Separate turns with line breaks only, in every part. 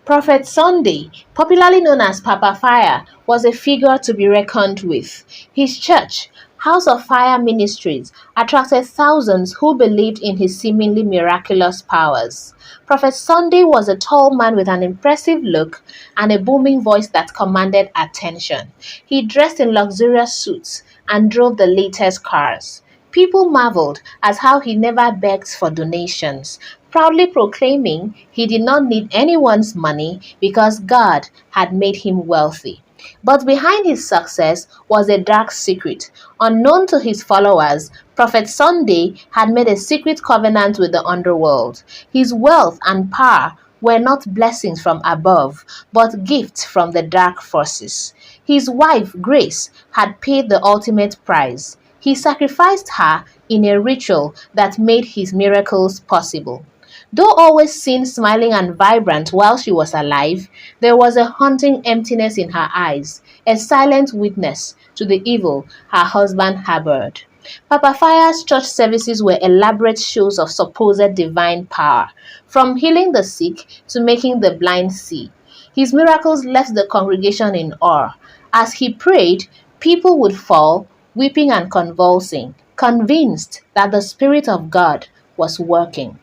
Prophet Sunday, popularly known as Papa Fire, was a figure to be reckoned with. His church, House of Fire Ministries, attracted thousands who believed in his seemingly miraculous powers. Prophet Sunday was a tall man with an impressive look and a booming voice that commanded attention. He dressed in luxurious suits and drove the latest cars. People marveled at how he never begged for donations, proudly proclaiming he did not need anyone's money because God had made him wealthy. But behind his success was a dark secret. Unknown to his followers, Prophet Sunday had made a secret covenant with the underworld. His wealth and power were not blessings from above, but gifts from the dark forces. His wife, Grace, had paid the ultimate price. He sacrificed her in a ritual that made his miracles possible. Though always seen smiling and vibrant while she was alive, there was a haunting emptiness in her eyes, a silent witness to the evil her husband harbored. Papa Fire's church services were elaborate shows of supposed divine power, from healing the sick to making the blind see. His miracles left the congregation in awe. As he prayed, people would fall, weeping and convulsing, convinced that the Spirit of God was working.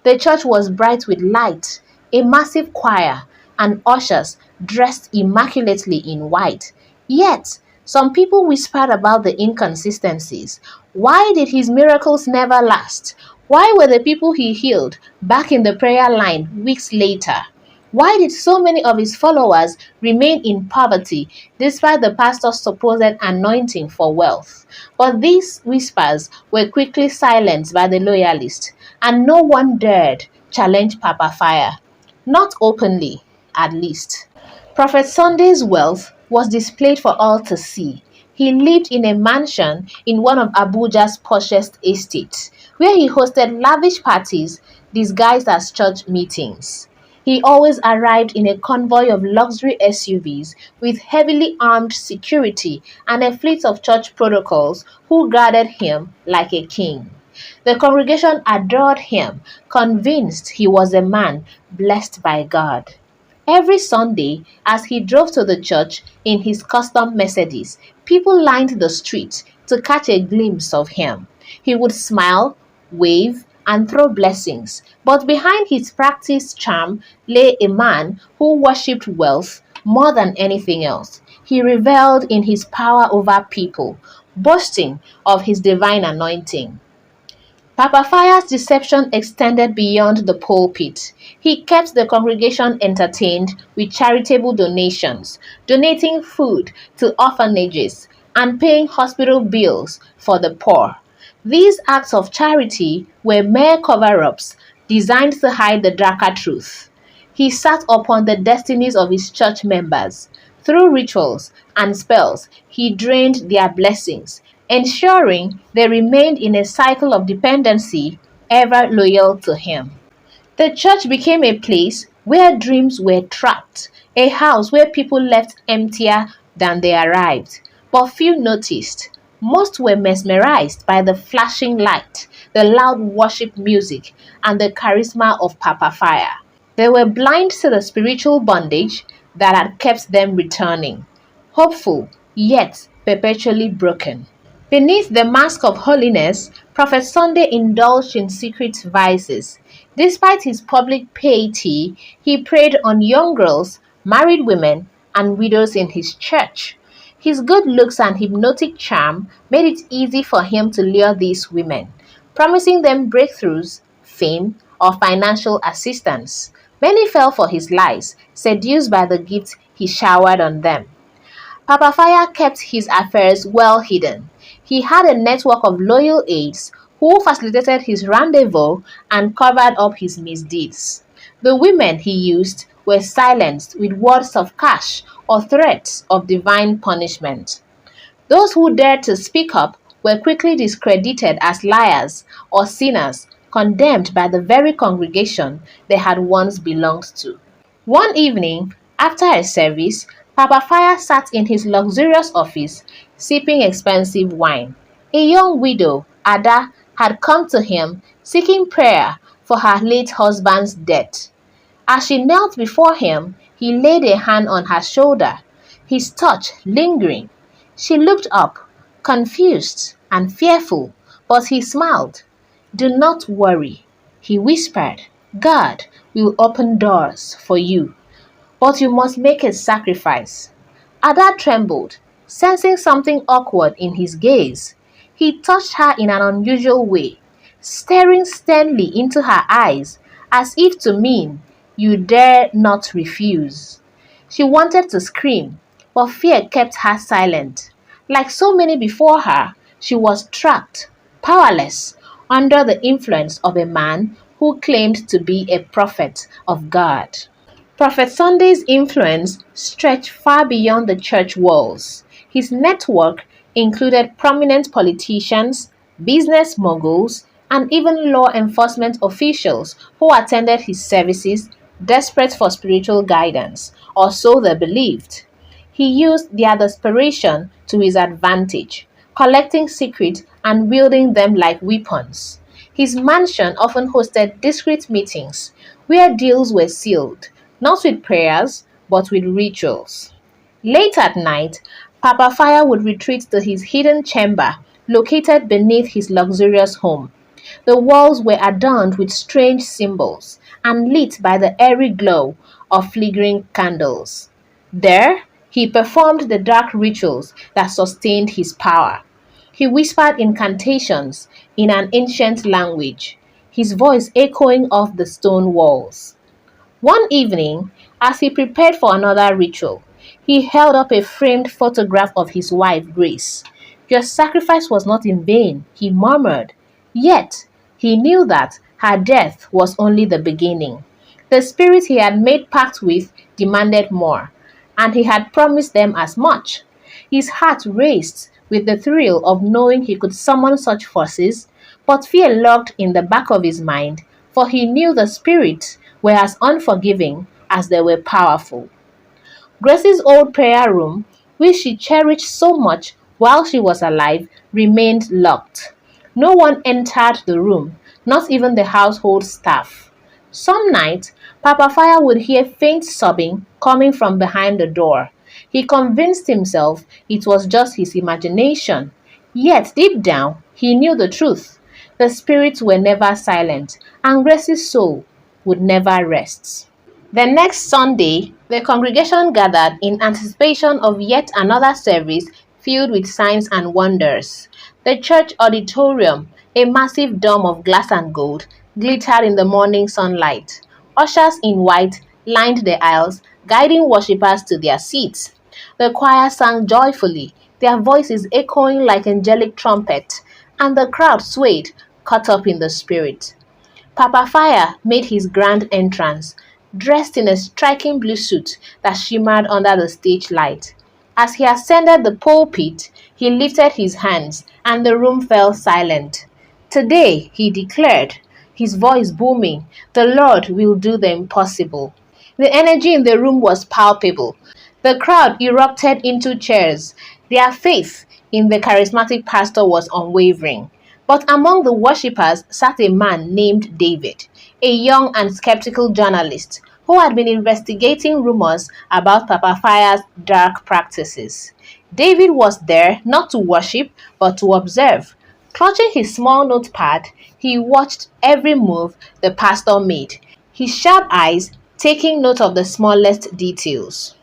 The church was bright with light, a massive choir, and ushers dressed immaculately in white. Yet, some people whispered about the inconsistencies. Why did his miracles never last? Why were the people he healed back in the prayer line weeks later? Why did so many of his followers remain in poverty despite the pastor's supposed anointing for wealth? But these whispers were quickly silenced by the loyalists, and no one dared challenge Papa Fire. Not openly, at least. Prophet Sunday's wealth was displayed for all to see. He lived in a mansion in one of Abuja's poshest estates, where he hosted lavish parties disguised as church meetings. He always arrived in a convoy of luxury SUVs with heavily armed security and a fleet of church protocols who guarded him like a king. The congregation adored him, convinced he was a man blessed by God. Every Sunday, as he drove to the church in his custom Mercedes, people lined the street to catch a glimpse of him. He would smile, wave, and throw blessings, but behind his practiced charm lay a man who worshipped wealth more than anything else. He reveled in his power over people, boasting of his divine anointing. Papa Fire's deception extended beyond the pulpit. He kept the congregation entertained with charitable donations, donating food to orphanages, and paying hospital bills for the poor. These acts of charity were mere cover-ups designed to hide the darker truth. He sat upon the destinies of his church members. Through rituals and spells, he drained their blessings, ensuring they remained in a cycle of dependency, ever loyal to him. The church became a place where dreams were trapped, a house where people left emptier than they arrived. But few noticed. Most were mesmerized by the flashing light, the loud worship music, and the charisma of Papa Fire. They were blind to the spiritual bondage that had kept them returning, hopeful yet perpetually broken. Beneath the mask of holiness, Prophet Sunday indulged in secret vices. Despite his public piety, he preyed on young girls, married women, and widows in his church. His good looks and hypnotic charm made it easy for him to lure these women, promising them breakthroughs, fame, or financial assistance. Many fell for his lies, seduced by the gifts he showered on them. Papa Fire kept his affairs well hidden. He had a network of loyal aides who facilitated his rendezvous and covered up his misdeeds. The women he used were silenced with words of cash or threats of divine punishment. Those who dared to speak up were quickly discredited as liars or sinners, condemned by the very congregation they had once belonged to. One evening, after a service, Papa Fire sat in his luxurious office, sipping expensive wine. A young widow, Ada, had come to him seeking prayer for her late husband's death. As she knelt before him, he laid a hand on her shoulder, his touch lingering. She looked up, confused and fearful, but he smiled. "Do not worry," he whispered. "God will open doors for you, but you must make a sacrifice." Ada trembled, sensing something awkward in his gaze. He touched her in an unusual way, staring sternly into her eyes, as if to mean, "You dare not refuse." She wanted to scream, but fear kept her silent. Like so many before her, she was trapped, powerless, under the influence of a man who claimed to be a prophet of God. Prophet Sunday's influence stretched far beyond the church walls. His network included prominent politicians, business moguls, and even law enforcement officials who attended his services desperate for spiritual guidance, or so they believed. He used their desperation to his advantage, collecting secrets and wielding them like weapons. His mansion often hosted discreet meetings where deals were sealed, not with prayers, but with rituals. Late at night, Papa Fire would retreat to his hidden chamber located beneath his luxurious home. The walls were adorned with strange symbols and lit by the airy glow of flickering candles. There, he performed the dark rituals that sustained his power. He whispered incantations in an ancient language, his voice echoing off the stone walls. One evening, as he prepared for another ritual, he held up a framed photograph of his wife, Grace. "Your sacrifice was not in vain," he murmured. Yet, he knew that her death was only the beginning. The spirit he had made pact with demanded more, and he had promised them as much. His heart raced with the thrill of knowing he could summon such forces, but fear lurked in the back of his mind, for he knew the spirits were as unforgiving as they were powerful. Grace's old prayer room, which she cherished so much while she was alive, remained locked. No one entered the room, not even the household staff. Some nights, Papa Fire would hear faint sobbing coming from behind the door. He convinced himself it was just his imagination. Yet deep down, he knew the truth. The spirits were never silent, and Grace's soul would never rest. The next Sunday, the congregation gathered in anticipation of yet another service filled with signs and wonders. The church auditorium, a massive dome of glass and gold, glittered in the morning sunlight. Ushers in white lined the aisles, guiding worshippers to their seats. The choir sang joyfully, their voices echoing like angelic trumpets, and the crowd swayed, caught up in the spirit. Papa Fire made his grand entrance, dressed in a striking blue suit that shimmered under the stage light. As he ascended the pulpit, he lifted his hands, and the room fell silent. "Today," he declared, his voice booming, "the Lord will do the impossible." The energy in the room was palpable. The crowd erupted into cheers. Their faith in the charismatic pastor was unwavering. But among the worshippers sat a man named David, a young and skeptical journalist who had been investigating rumors about Papa Fire's dark practices. David was there not to worship, but to observe. Clutching his small notepad, he watched every move the pastor made, his sharp eyes taking note of the smallest details.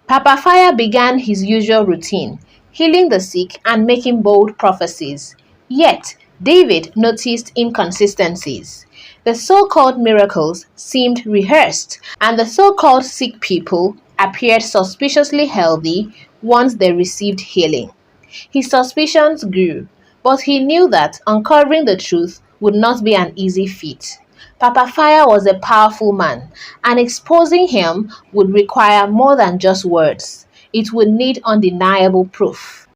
Papa Fire began his usual routine, healing the sick and making bold prophecies. Yet, David noticed inconsistencies. The so-called miracles seemed rehearsed, and the so-called sick people appeared suspiciously healthy once they received healing. His suspicions grew, but he knew that uncovering the truth would not be an easy feat. Papa Fire was a powerful man, and exposing him would require more than just words. It would need undeniable proof.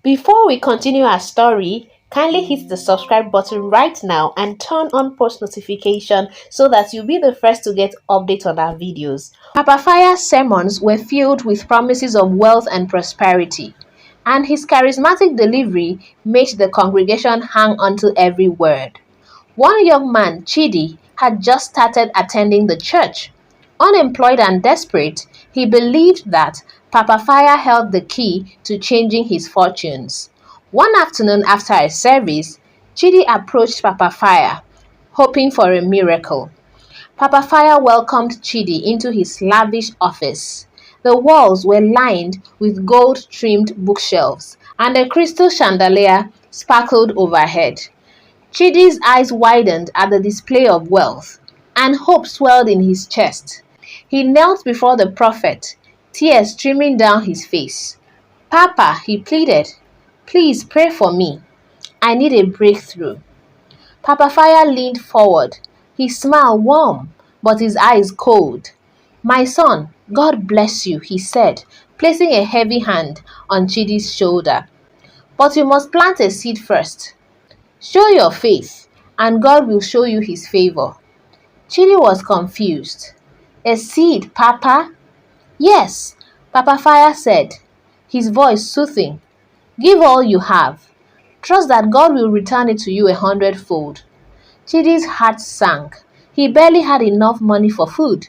Before we continue our story, kindly hit the subscribe button right now and turn on post notification so that you'll be the first to get updates on our videos. Papa Fire's sermons were filled with promises of wealth and prosperity, and his charismatic delivery made the congregation hang onto every word. One young man, Chidi, had just started attending the church. Unemployed and desperate, he believed that Papa Fire held the key to changing his fortunes. One afternoon after a service, Chidi approached Papa Fire, hoping for a miracle. Papa Fire welcomed Chidi into his lavish office. The walls were lined with gold-trimmed bookshelves, and a crystal chandelier sparkled overhead. Chidi's eyes widened at the display of wealth, and hope swelled in his chest. He knelt before the prophet, tears streaming down his face. "Papa," he pleaded, "please pray for me. I need a breakthrough." Papa Fire leaned forward, his smile warm, but his eyes cold. "My son, God bless you," he said, placing a heavy hand on Chidi's shoulder. "But you must plant a seed first. Show your faith, and God will show you his favor." Chidi was confused. "A seed, Papa?" "Yes," Papa Fire said, his voice soothing. "Give all you have. Trust that God will return it to you 100-fold." Chidi's heart sank. He barely had enough money for food,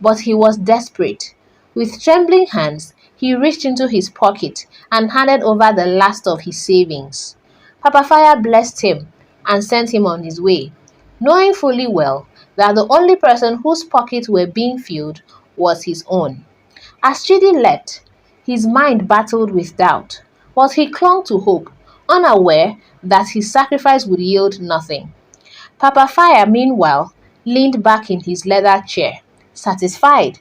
but he was desperate. With trembling hands, he reached into his pocket and handed over the last of his savings. Papa Fire blessed him and sent him on his way, knowing fully well that the only person whose pockets were being filled was his own. As Chidi left, his mind battled with doubt, but he clung to hope, unaware that his sacrifice would yield nothing. Papa Fire, meanwhile, leaned back in his leather chair, satisfied.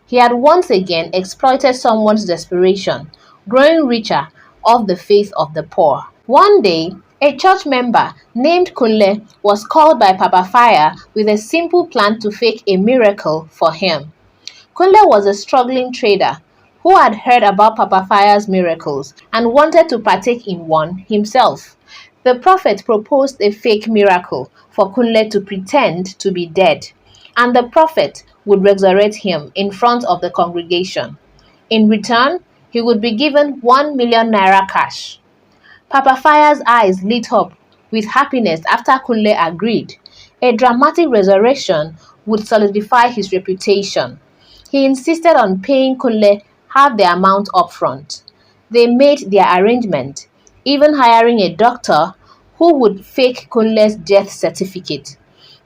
He had once again exploited someone's desperation, growing richer off the faith of the poor. One day, a church member named Kunle was called by Papa Fire with a simple plan to fake a miracle for him. Kunle was a struggling trader who had heard about Papa Fire's miracles and wanted to partake in one himself. The prophet proposed a fake miracle for Kunle to pretend to be dead, and the prophet would resurrect him in front of the congregation. In return, he would be given 1 million naira cash. Papa Fire's eyes lit up with happiness after Kunle agreed. A dramatic resurrection would solidify his reputation. He insisted on paying Kunle half the amount upfront. They made their arrangement, even hiring a doctor who would fake Kunle's death certificate.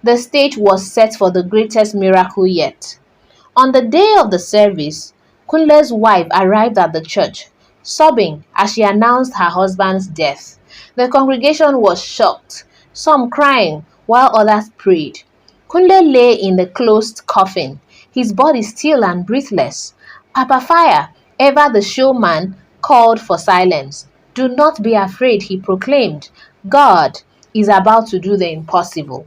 The stage was set for the greatest miracle yet. On the day of the service, Kunle's wife arrived at the church, sobbing as she announced her husband's death. The congregation was shocked, some crying while others prayed. Kunle lay in the closed coffin, his body still and breathless. Papa Fire, ever the showman, called for silence. "Do not be afraid," he proclaimed. "God is about to do the impossible."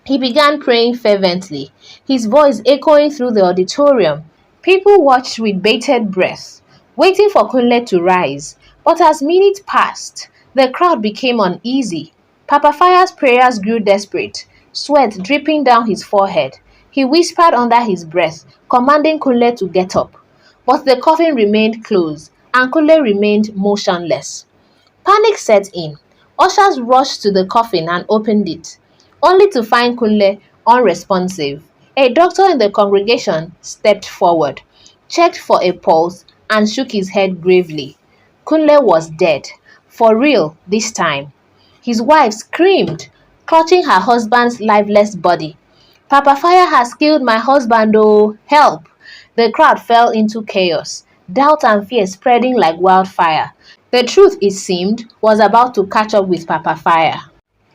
He began praying fervently, his voice echoing through the auditorium. People watched with bated breath, waiting for Kunle to rise. But as minutes passed, the crowd became uneasy. Papa Fire's prayers grew desperate, sweat dripping down his forehead. He whispered under his breath, commanding Kunle to get up. But the coffin remained closed, and Kunle remained motionless. Panic set in. Ushers rushed to the coffin and opened it, only to find Kunle unresponsive. A doctor in the congregation stepped forward, checked for a pulse, and shook his head gravely. Kunle was dead, for real this time. His wife screamed, clutching her husband's lifeless body. "Papa Fire has killed my husband, oh, help!" The crowd fell into chaos, doubt and fear spreading like wildfire. The truth, it seemed, was about to catch up with Papa Fire.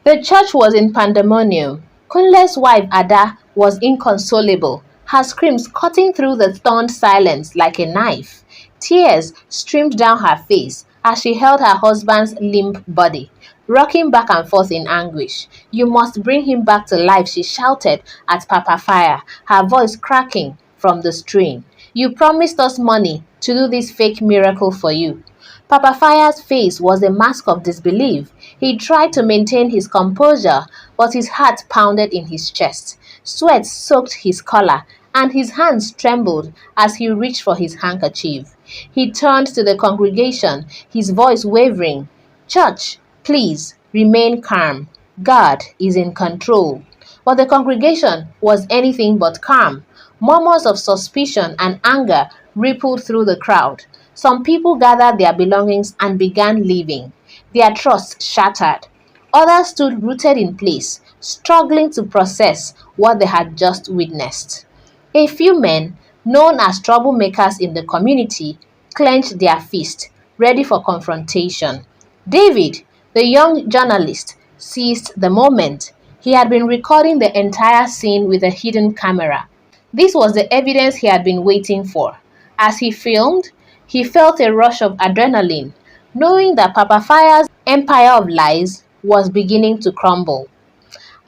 The church was in pandemonium. Kunle's wife Ada was inconsolable, her screams cutting through the stunned silence like a knife. Tears streamed down her face as she held her husband's limp body, rocking back and forth in anguish. "You must bring him back to life," she shouted at Papa Fire, her voice cracking from the strain. "You promised us money to do this fake miracle for you." Papa Fire's face was a mask of disbelief. He tried to maintain his composure, but his heart pounded in his chest. Sweat soaked his collar, and his hands trembled as he reached for his handkerchief. He turned to the congregation, his voice wavering. "Church, please, remain calm. God is in control." But the congregation was anything but calm. Murmurs of suspicion and anger rippled through the crowd. Some people gathered their belongings and began leaving, their trust shattered. Others stood rooted in place, struggling to process what they had just witnessed. A few men, known as troublemakers in the community, clenched their fists, ready for confrontation. David, the young journalist, seized the moment. He had been recording the entire scene with a hidden camera. This was the evidence he had been waiting for. As he filmed, he felt a rush of adrenaline, knowing that Papa Fire's empire of lies was beginning to crumble.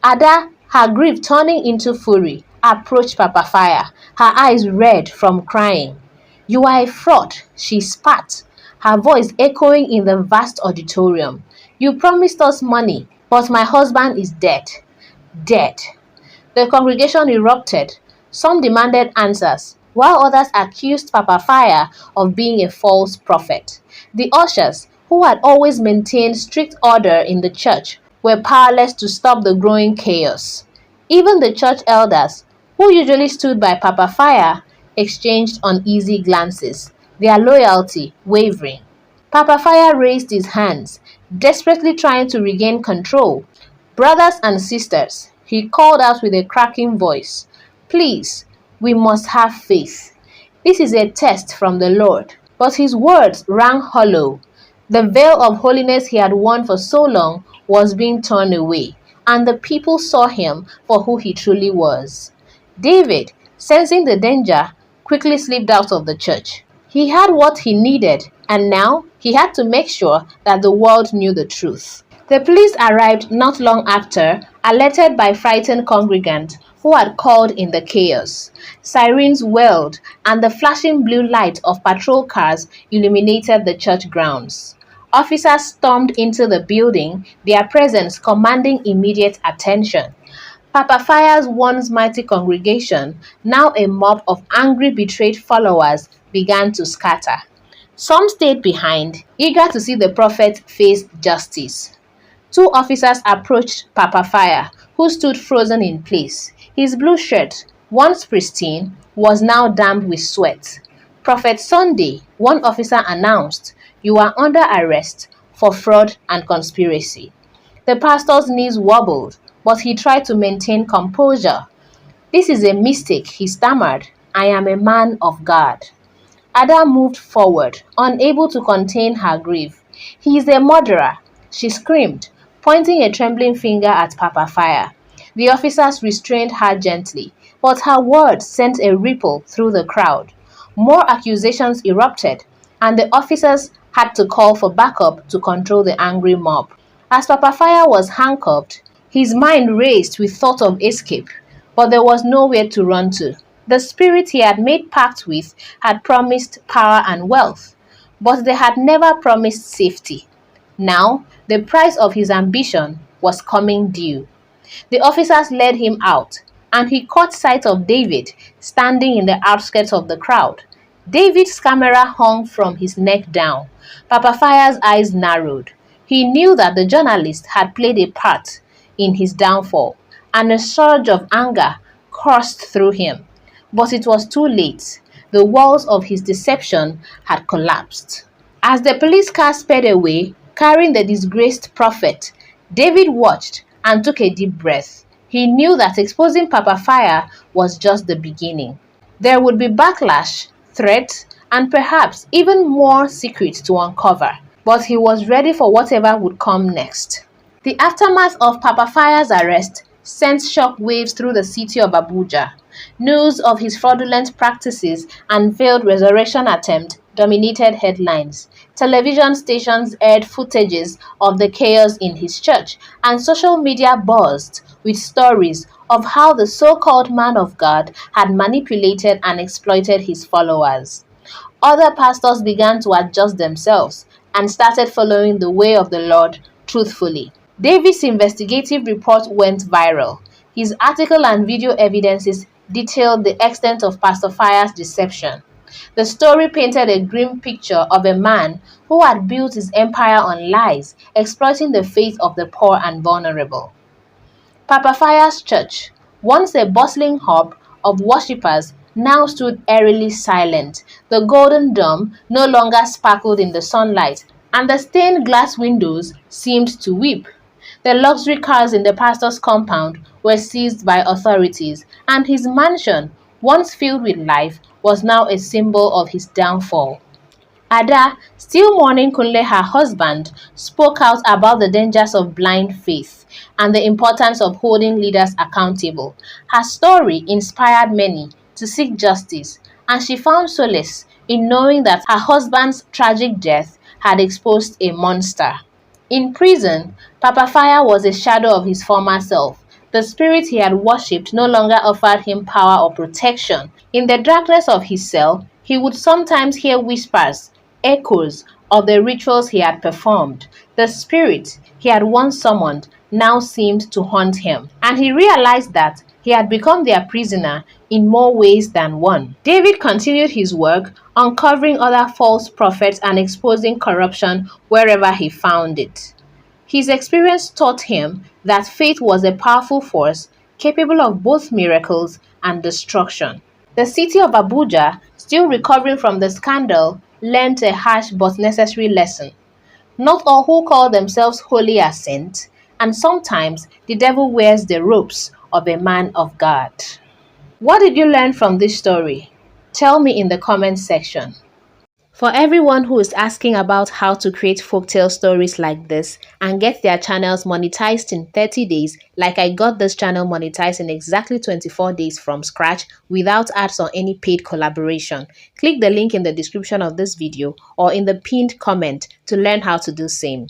Ada, her grief turning into fury, approached Papa Fire, her eyes red from crying. "You are a fraud," she spat, her voice echoing in the vast auditorium. "You promised us money, but my husband is dead. Dead." The congregation erupted. Some demanded answers, while others accused Papa Fire of being a false prophet. The ushers, who had always maintained strict order in the church, were powerless to stop the growing chaos. Even the church elders, who usually stood by Papa Fire, exchanged uneasy glances, their loyalty wavering. Papa Fire raised his hands, desperately trying to regain control. "Brothers and sisters," he called out with a cracking voice, "please, we must have faith. This is a test from the Lord." But his words rang hollow. The veil of holiness he had worn for so long was being torn away, and the people saw him for who he truly was. David, sensing the danger, quickly slipped out of the church. He had what he needed, and now he had to make sure that the world knew the truth. The police arrived not long after, alerted by frightened congregants who had called in the chaos. Sirens wailed, and the flashing blue light of patrol cars illuminated the church grounds. Officers stormed into the building, their presence commanding immediate attention. Papa Fire's once mighty congregation, now a mob of angry, betrayed followers, began to scatter. Some stayed behind, eager to see the prophet face justice. Two officers approached Papa Fire, who stood frozen in place. His blue shirt, once pristine, was now damp with sweat. "Prophet Sunday," one officer announced, "you are under arrest for fraud and conspiracy." The pastor's knees wobbled, but he tried to maintain composure. "This is a mistake," he stammered. "I am a man of God." Ada moved forward, unable to contain her grief. "He is a murderer," she screamed, pointing a trembling finger at Papa Fire. The officers restrained her gently, but her words sent a ripple through the crowd. More accusations erupted, and the officers had to call for backup to control the angry mob. As Papa Fire was handcuffed, his mind raced with thought of escape, but there was nowhere to run to. The spirit he had made pact with had promised power and wealth, but they had never promised safety. Now, the price of his ambition was coming due. The officers led him out, and he caught sight of David standing in the outskirts of the crowd. David's camera hung from his neck down. Papa Fire's eyes narrowed. He knew that the journalist had played a part in his downfall, and a surge of anger coursed through him. But it was too late. The walls of his deception had collapsed. As the police car sped away, carrying the disgraced prophet, David watched and took a deep breath. He knew that exposing Papa Fire was just the beginning. There would be backlash, threats, and perhaps even more secrets to uncover, but he was ready for whatever would come next. The aftermath of Papa Fire's arrest sent shock waves through the city of Abuja. News of his fraudulent practices and failed resurrection attempt dominated headlines. Television stations aired footages of the chaos in his church, and social media buzzed with stories of how the so-called man of God had manipulated and exploited his followers. Other pastors began to adjust themselves and started following the way of the Lord truthfully. David's investigative report went viral. His article and video evidences detailed the extent of Pastor Fire's deception. The story painted a grim picture of a man who had built his empire on lies, exploiting the faith of the poor and vulnerable. Papa Fire's church, once a bustling hub of worshippers, now stood eerily silent. The golden dome no longer sparkled in the sunlight, and the stained glass windows seemed to weep. The luxury cars in the pastor's compound were seized by authorities, and his mansion, once filled with life, was now a symbol of his downfall. Ada, still mourning Kunle, her husband, spoke out about the dangers of blind faith and the importance of holding leaders accountable. Her story inspired many to seek justice, and she found solace in knowing that her husband's tragic death had exposed a monster. In prison, Papa Fire was a shadow of his former self. The spirit he had worshipped no longer offered him power or protection. In the darkness of his cell, he would sometimes hear whispers, echoes of the rituals he had performed. The spirit he had once summoned now seemed to haunt him, and he realized that he had become their prisoner in more ways than one. David continued his work, uncovering other false prophets and exposing corruption wherever he found it. His experience taught him that faith was a powerful force capable of both miracles and destruction. The city of Abuja, still recovering from the scandal, learned a harsh but necessary lesson. Not all who call themselves holy are saints, and sometimes the devil wears the robes of a man of God. What did you learn from this story? Tell me in the comment section. For everyone who is asking about how to create folktale stories like this and get their channels monetized in 30 days, like I got this channel monetized in exactly 24 days from scratch without ads or any paid collaboration, click the link in the description of this video or in the pinned comment to learn how to do same.